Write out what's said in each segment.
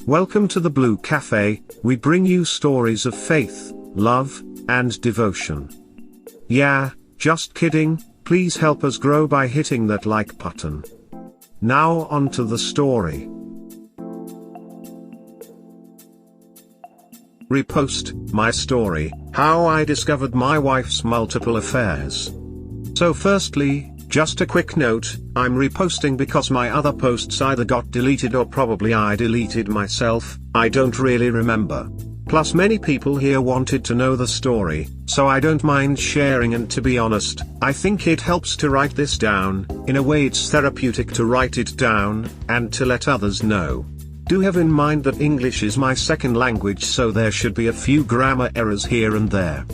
Welcome to the Blue Cafe. We bring you stories of faith, love, and devotion. Yeah, just kidding, please help us grow by hitting that like button. Now on to the story. Repost, my story, how I discovered my wife's multiple affairs. So firstly, just a quick note, I'm reposting because my other posts either got deleted or probably I deleted myself, I don't really remember. Plus many people here wanted to know the story, so I don't mind sharing, and to be honest, I think it helps to write this down. In a way it's therapeutic to write it down, and to let others know. Do have in mind that English is my second language, so there should be a few grammar errors here and there.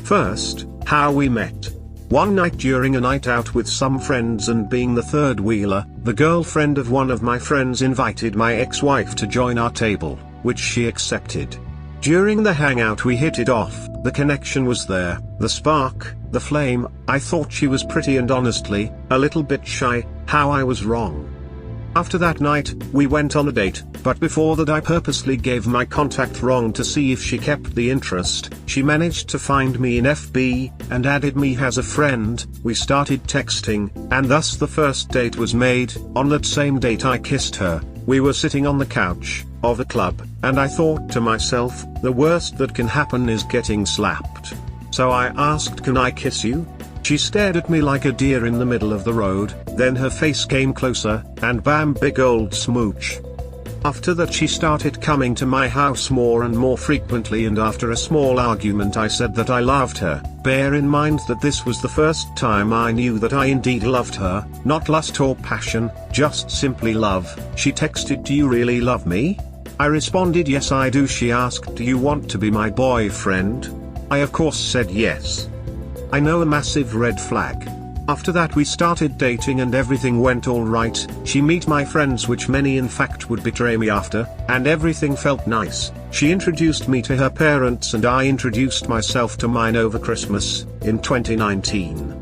First, how we met. One night during a night out with some friends, and being the third wheeler, the girlfriend of one of my friends invited my ex-wife to join our table, which she accepted. During the hangout we hit it off, the connection was there, the spark, the flame. I thought she was pretty and honestly, a little bit shy. How I was wrong. After that night, we went on a date, but before that I purposely gave my contact wrong to see if she kept the interest. She managed to find me in FB, and added me as a friend. We started texting, and thus the first date was made. On that same date I kissed her. We were sitting on the couch of a club, and I thought to myself, the worst that can happen is getting slapped. So I asked, "Can I kiss you?" She stared at me like a deer in the middle of the road, then her face came closer, and bam, big old smooch. After that she started coming to my house more and more frequently, and after a small argument I said that I loved her. Bear in mind that this was the first time I knew that I indeed loved her, not lust or passion, just simply love. She texted, "Do you really love me?" I responded, "Yes I do." She asked, "Do you want to be my boyfriend?" I of course said yes. I know, a massive red flag. After that we started dating and everything went alright. She met my friends, which many in fact would betray me after, and everything felt nice. She introduced me to her parents and I introduced myself to mine over Christmas, in 2019.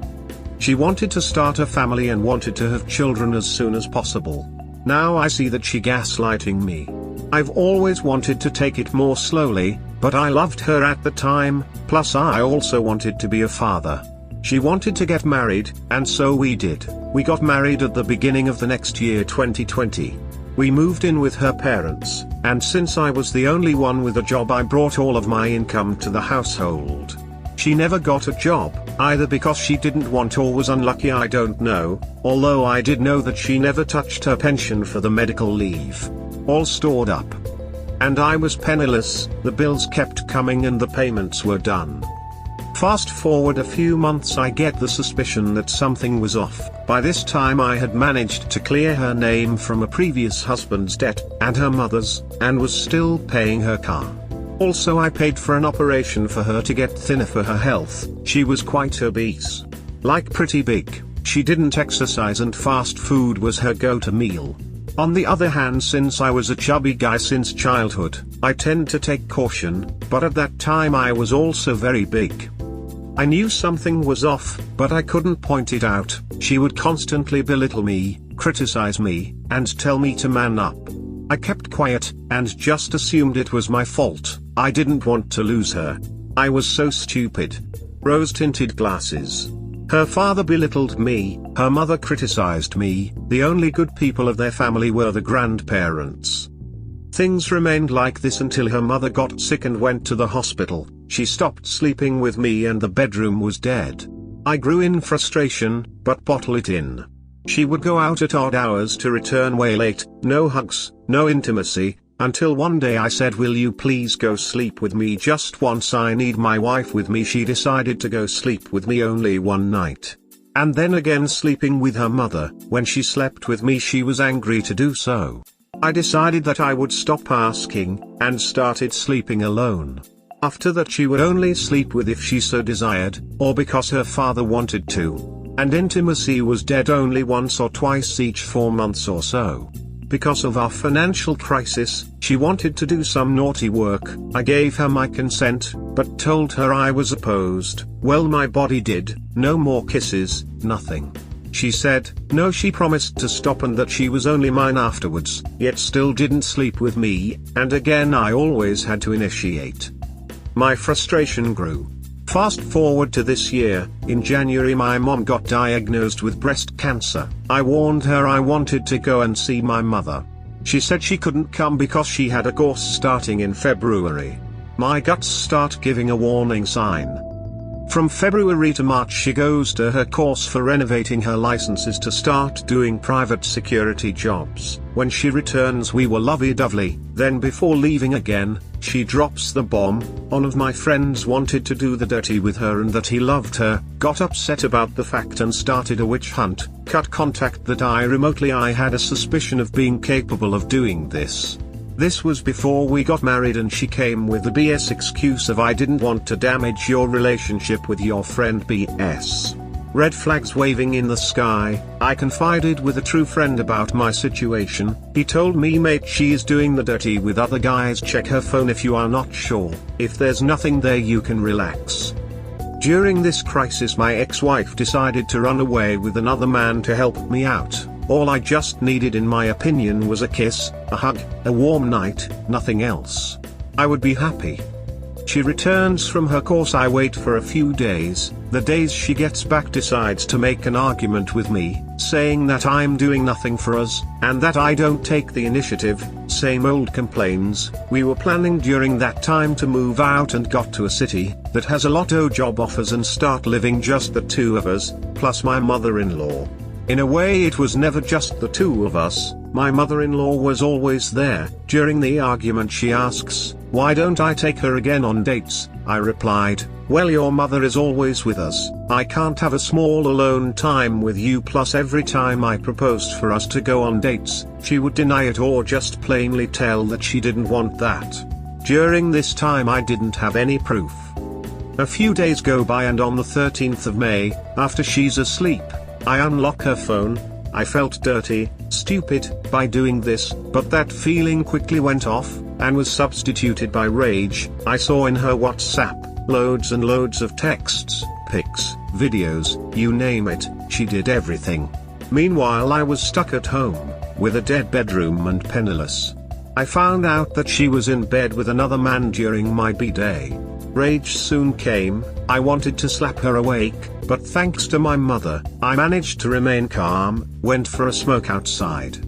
She wanted to start a family and wanted to have children as soon as possible. Now I see that she gaslighting me. I've always wanted to take it more slowly, but I loved her at the time, plus I also wanted to be a father. She wanted to get married, and so we did. We got married at the beginning of the next year, 2020. We moved in with her parents, and since I was the only one with a job I brought all of my income to the household. She never got a job, either because she didn't want or was unlucky, I don't know, although I did know that she never touched her pension for the medical leave. All stored up. And I was penniless. The bills kept coming and the payments were done. Fast forward a few months, I get the suspicion that something was off. By this time I had managed to clear her name from a previous husband's debt, and her mother's, and was still paying her car. Also I paid for an operation for her to get thinner for her health. She was quite obese. Like pretty big. She didn't exercise and fast food was her go-to meal. On the other hand, since I was a chubby guy since childhood, I tend to take caution, but at that time I was also very big. I knew something was off, but I couldn't point it out. She would constantly belittle me, criticize me, and tell me to man up. I kept quiet, and just assumed it was my fault. I didn't want to lose her. I was so stupid. Rose-tinted glasses. Her father belittled me, her mother criticized me, the only good people of their family were the grandparents. Things remained like this until her mother got sick and went to the hospital. She stopped sleeping with me and the bedroom was dead. I grew in frustration, but bottle it in. She would go out at odd hours to return way late, no hugs, no intimacy, until one day I said, "Will you please go sleep with me just once? I need my wife with me." She decided to go sleep with me only one night. And then again sleeping with her mother. When she slept with me she was angry to do so. I decided that I would stop asking, and started sleeping alone. After that she would only sleep with if she so desired, or because her father wanted to. And intimacy was dead only once or twice each 4 months or so. Because of our financial crisis, she wanted to do some naughty work. I gave her my consent, but told her I was opposed. Well, my body did. No more kisses, nothing. She said, no, she promised to stop and that she was only mine afterwards, yet still didn't sleep with me, and again I always had to initiate. My frustration grew. Fast forward to this year, in January my mom got diagnosed with breast cancer. I warned her I wanted to go and see my mother. She said she couldn't come because she had a course starting in February. My guts start giving a warning sign. From February to March she goes to her course for renovating her licenses to start doing private security jobs. When she returns we were lovey-dovey, then before leaving again, she drops the bomb. One of my friends wanted to do the dirty with her and that he loved her, got upset about the fact and started a witch hunt, cut contact that I had a suspicion of being capable of doing this. This was before we got married and she came with the BS excuse of I didn't want to damage your relationship with your friend BS. Red flags waving in the sky. I confided with a true friend about my situation. He told me, mate, she's doing the dirty with other guys, check her phone if you are not sure. If there's nothing there you can relax. During this crisis my ex-wife decided to run away with another man to help me out. All I just needed in my opinion was a kiss, a hug, a warm night, nothing else. I would be happy. She returns from her course, I wait for a few days. The days she gets back decides to make an argument with me, saying that I'm doing nothing for us, and that I don't take the initiative. Same old complaints. We were planning during that time to move out and got to a city that has a lot of job offers and start living just the two of us, plus my mother-in-law. In a way it was never just the two of us, my mother-in-law was always there. During the argument she asks, why don't I take her again on dates? I replied, well, your mother is always with us, I can't have a small alone time with you, plus every time I proposed for us to go on dates, she would deny it or just plainly tell that she didn't want that. During this time I didn't have any proof. A few days go by and on the 13th of May, after she's asleep, I unlock her phone. I felt dirty, stupid, by doing this, but that feeling quickly went off, and was substituted by rage. I saw in her WhatsApp, loads and loads of texts, pics, videos, you name it, she did everything. Meanwhile I was stuck at home, with a dead bedroom and penniless. I found out that she was in bed with another man during my B-day. Rage soon came. I wanted to slap her awake, but thanks to my mother, I managed to remain calm, went for a smoke outside.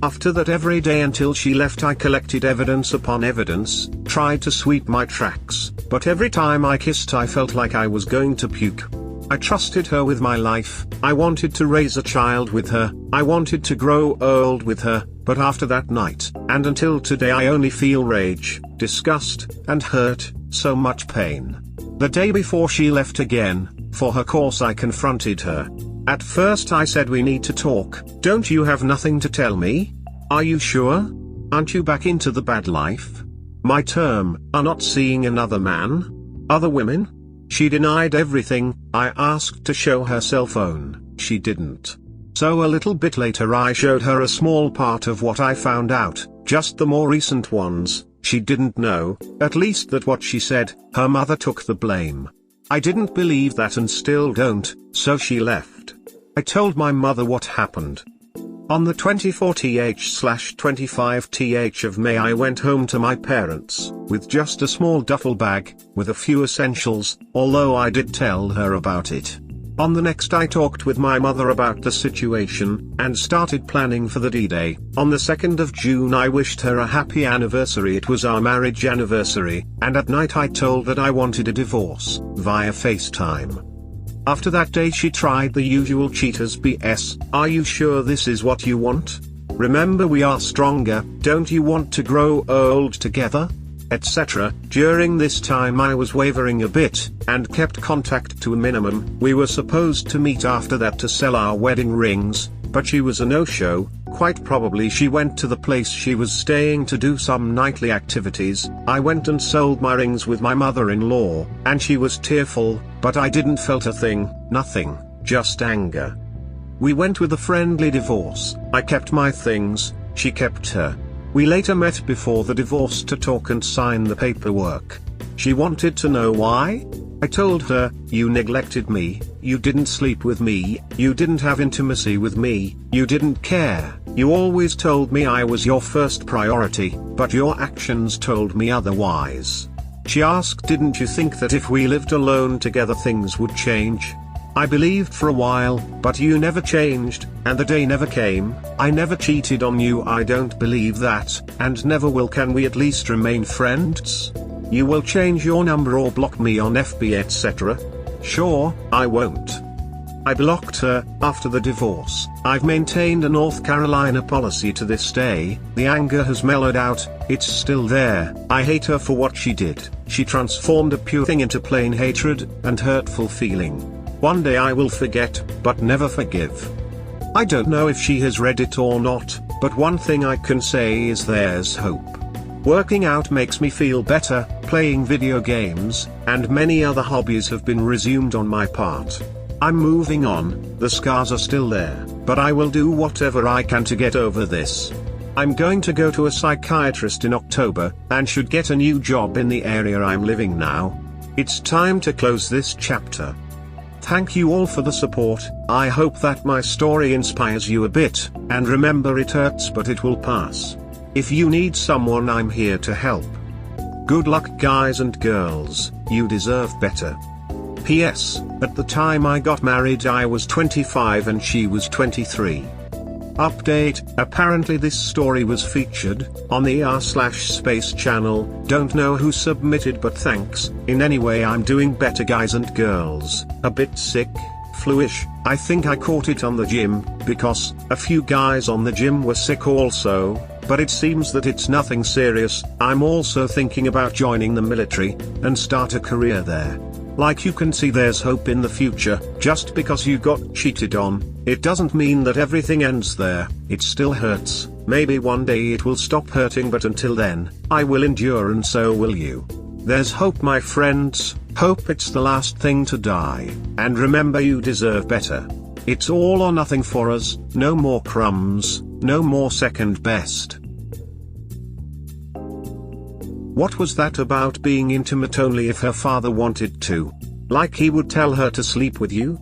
After that every day until she left I collected evidence upon evidence, tried to sweep my tracks, but every time I kissed I felt like I was going to puke. I trusted her with my life, I wanted to raise a child with her, I wanted to grow old with her, but after that night, and until today I only feel rage, disgust, and hurt, so much pain. The day before she left again, for her course I confronted her. At first I said, we need to talk, don't you have nothing to tell me? Are you sure? Aren't you back into the bad life? My term, are not seeing another man? Other women? She denied everything. I asked to show her cell phone, she didn't. So a little bit later I showed her a small part of what I found out, just the more recent ones. She didn't know, at least that what she said, her mother took the blame. I didn't believe that and still don't, so she left. I told my mother what happened. On the 24th/25th of May I went home to my parents, with just a small duffel bag, with a few essentials, although I did tell her about it. On the next I talked with my mother about the situation, and started planning for the D-Day. On the 2nd of June I wished her a happy anniversary, it was our marriage anniversary, and at night I told that I wanted a divorce, via FaceTime. After that day she tried the usual cheaters BS, are you sure this is what you want? Remember we are stronger, don't you want to grow old together? Etc. During this time I was wavering a bit, and kept contact to a minimum. We were supposed to meet after that to sell our wedding rings, but she was a no-show. Quite probably she went to the place she was staying to do some nightly activities. I went and sold my rings with my mother-in-law, and she was tearful, but I didn't felt a thing, nothing, just anger. We went with a friendly divorce. I kept my things, she kept her. We later met before the divorce to talk and sign the paperwork. She wanted to know why? I told her, you neglected me, you didn't sleep with me, you didn't have intimacy with me, you didn't care, you always told me I was your first priority, but your actions told me otherwise. She asked, didn't you think that if we lived alone together things would change? I believed for a while, but you never changed, and the day never came. I never cheated on you, I don't believe that, and never will. Can we at least remain friends? You will change your number or block me on FB etc. Sure, I won't. I blocked her. After the divorce, I've maintained a North Carolina policy to this day. The anger has mellowed out, it's still there. I hate her for what she did. She transformed a pure thing into plain hatred and hurtful feeling. One day I will forget, but never forgive. I don't know if she has read it or not, but one thing I can say is there's hope. Working out makes me feel better, playing video games, and many other hobbies have been resumed on my part. I'm moving on, the scars are still there, but I will do whatever I can to get over this. I'm going to go to a psychiatrist in October, and should get a new job in the area I'm living now. It's time to close this chapter. Thank you all for the support. I hope that my story inspires you a bit, and remember, it hurts but it will pass. If you need someone, I'm here to help. Good luck guys and girls, you deserve better. P.S. At the time I got married I was 25 and she was 23. Update, apparently this story was featured on the r/space channel. Don't know who submitted, but thanks. In any way, I'm doing better guys and girls. A bit sick, fluish. I think I caught it on the gym, because a few guys on the gym were sick also, but it seems that it's nothing serious. I'm also thinking about joining the military and start a career there. Like you can see, there's hope in the future. Just because you got cheated on, it doesn't mean that everything ends there. It still hurts. Maybe one day it will stop hurting, but until then, I will endure and so will you. There's hope, my friends. Hope it's the last thing to die. And remember, you deserve better. It's all or nothing for us. No more crumbs, no more second best. What was that about being intimate only if her father wanted to? Like he would tell her to sleep with you?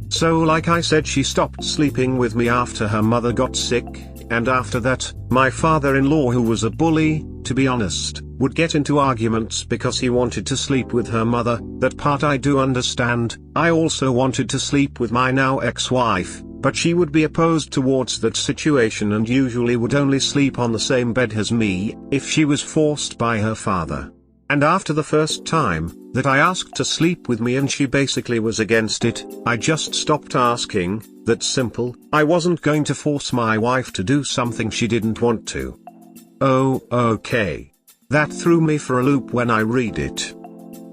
So like I said, she stopped sleeping with me after her mother got sick, and after that, my father-in-law, who was a bully, to be honest, would get into arguments because he wanted to sleep with her mother. That part I do understand. I also wanted to sleep with my now ex-wife, but she would be opposed towards that situation and usually would only sleep on the same bed as me, if she was forced by her father. And after the first time that I asked to sleep with me and she basically was against it, I just stopped asking. That's simple. I wasn't going to force my wife to do something she didn't want to. Oh, okay. That threw me for a loop when I read it.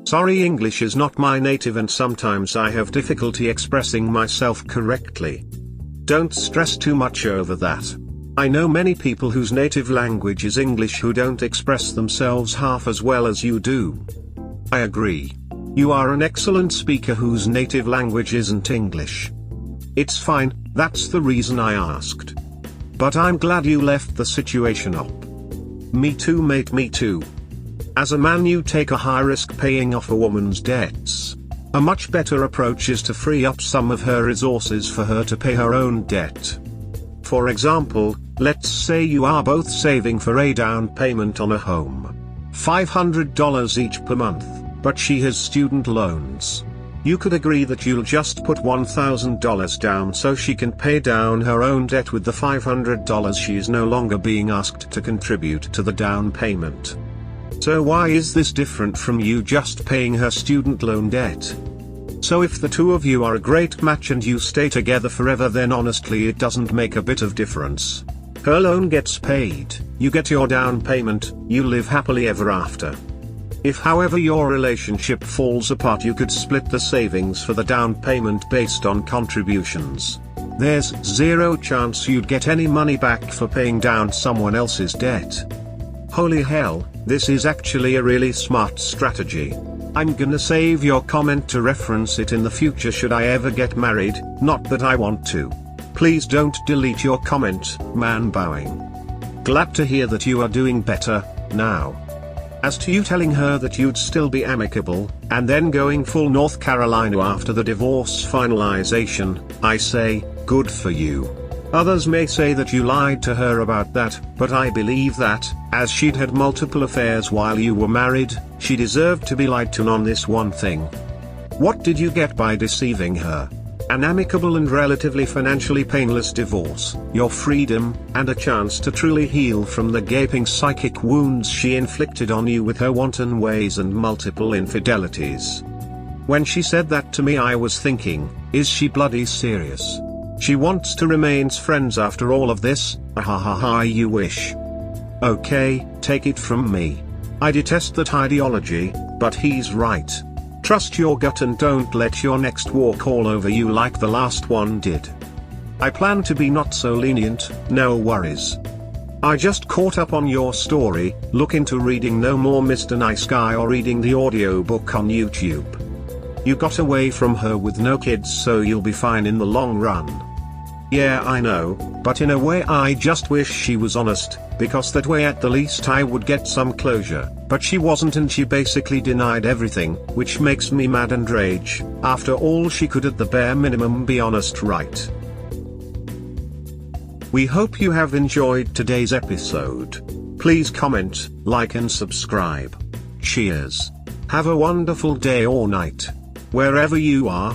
Sorry, English is not my native and sometimes I have difficulty expressing myself correctly. Don't stress too much over that. I know many people whose native language is English who don't express themselves half as well as you do. I agree. You are an excellent speaker whose native language isn't English. It's fine, that's the reason I asked. But I'm glad you left the situation up. Me too, mate, me too. As a man, you take a high risk paying off a woman's debts. A much better approach is to free up some of her resources for her to pay her own debt. For example, let's say you are both saving for a down payment on a home. $500 each per month, but she has student loans. You could agree that you'll just put $1,000 down so she can pay down her own debt with the $500 she is no longer being asked to contribute to the down payment. So why is this different from you just paying her student loan debt? So if the two of you are a great match and you stay together forever, then honestly it doesn't make a bit of difference. Her loan gets paid, you get your down payment, you live happily ever after. If however your relationship falls apart, you could split the savings for the down payment based on contributions. There's zero chance you'd get any money back for paying down someone else's debt. Holy hell, this is actually a really smart strategy. I'm gonna save your comment to reference it in the future should I ever get married, not that I want to. Please don't delete your comment, man. Bowing. Glad to hear that you are doing better now. As to you telling her that you'd still be amicable, and then going full North Carolina after the divorce finalization, I say, good for you. Others may say that you lied to her about that, but I believe that, as she'd had multiple affairs while you were married, she deserved to be lied to on this one thing. What did you get by deceiving her? An amicable and relatively financially painless divorce, your freedom, and a chance to truly heal from the gaping psychic wounds she inflicted on you with her wanton ways and multiple infidelities. When she said that to me, I was thinking, is she bloody serious? She wants to remain friends after all of this? Ha, you wish. Okay, take it from me. I detest that ideology, but he's right. Trust your gut and don't let your next walk all over you like the last one did. I plan to be not so lenient, no worries. I just caught up on your story, look into reading No More Mr. Nice Guy or reading the audiobook on YouTube. You got away from her with no kids, so you'll be fine in the long run. Yeah, I know, but in a way I just wish she was honest, because that way at the least I would get some closure, but she wasn't and she basically denied everything, which makes me mad and rage. After all, she could at the bare minimum be honest, right? We hope you have enjoyed today's episode. Please comment, like and subscribe. Cheers. Have a wonderful day or night, wherever you are.